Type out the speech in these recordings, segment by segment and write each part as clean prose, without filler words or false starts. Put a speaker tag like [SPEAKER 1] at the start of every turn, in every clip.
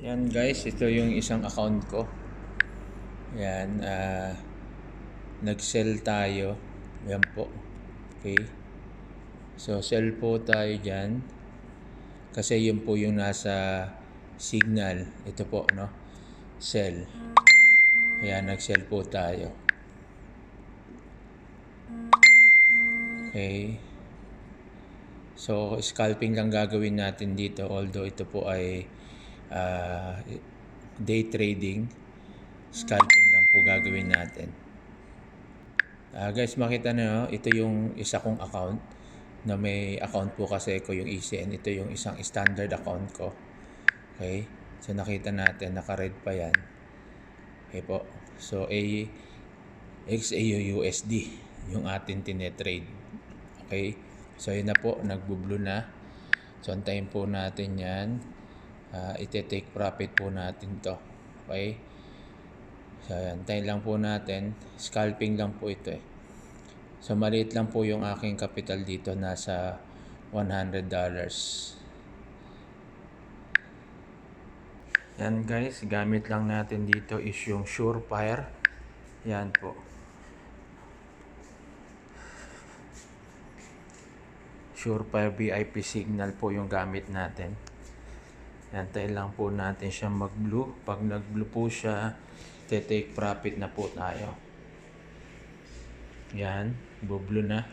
[SPEAKER 1] Yan guys, ito yung isang account ko. Yan, nag-sell tayo. Yan po. Okay. So, sell po tayo dyan. Kasi yun po yung nasa signal. Ito po, no? Sell. Ayan, nag-sell po tayo. Okay. So, scalping lang gagawin natin dito. Although ito po ay day trading. Scalping lang po gagawin natin. Guys, makita nyo, ito yung isa kong account na may account po kasi ko yung ECN. Ito yung isang standard account ko. Okay? So, nakita natin, naka-red pa yan. Okay po. So, XAUUSD yung ating tinetrade. Okay? So, yun na po, nagbo-blue na. So, antayin po natin yan. Ite-take profit po natin to. Okay? So, antayin lang po natin. Scalping lang po ito eh. So, maliit lang po yung aking capital dito. Nasa $100. Yan guys, gamit lang natin dito is yung Surefire. Yan po. Surefire VIP signal po yung gamit natin. Antayin lang po natin siya mag-blue. Pag nag-blue po siya, take profit na po tayo. Yan, blue na.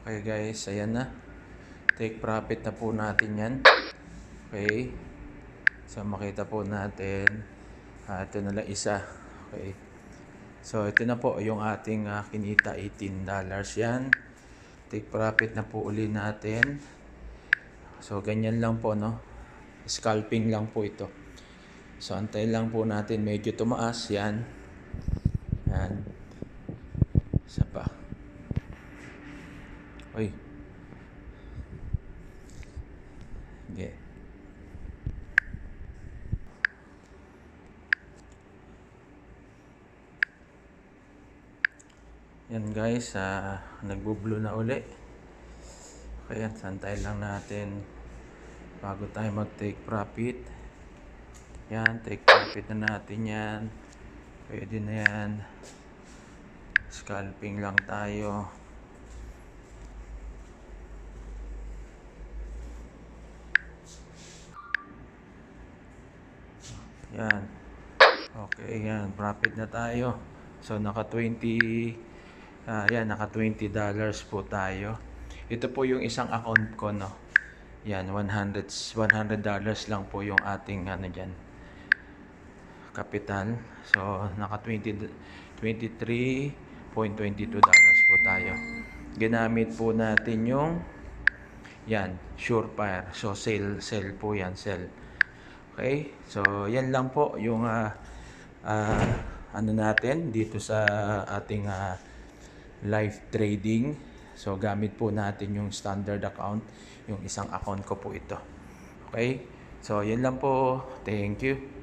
[SPEAKER 1] Okay guys, ayan na. Take profit na po natin yan. Okay. So makita po natin. Ito na lang isa. Okay. So ito na po yung ating kinita, $18 yan. Take profit na po uli natin. So ganyan lang po, no. Scalping lang po ito. So antayin lang po natin, medyo tumaas yan. Yan. Isa pa. Uy. Okay. Yan guys, nagbo-blue na uli. Kaya santayin lang natin bago tayo mag-take profit. Yan, take profit na natin yan. Pwede na yan. Scalping lang tayo. Yan. Okay, yan. Profit na tayo. So, naka $20 po tayo. Ito po yung isang account ko, no. Yan, $100 lang po yung ating dyan, capital. So, naka $23.22 po tayo. Ginamit po natin yung yan, Surefire. So, sell po yan, sell. Okay? So, yan lang po yung natin dito sa ating live trading. So, gamit po natin yung standard account. Yung isang account ko po ito. Okay? So, yan lang po. Thank you.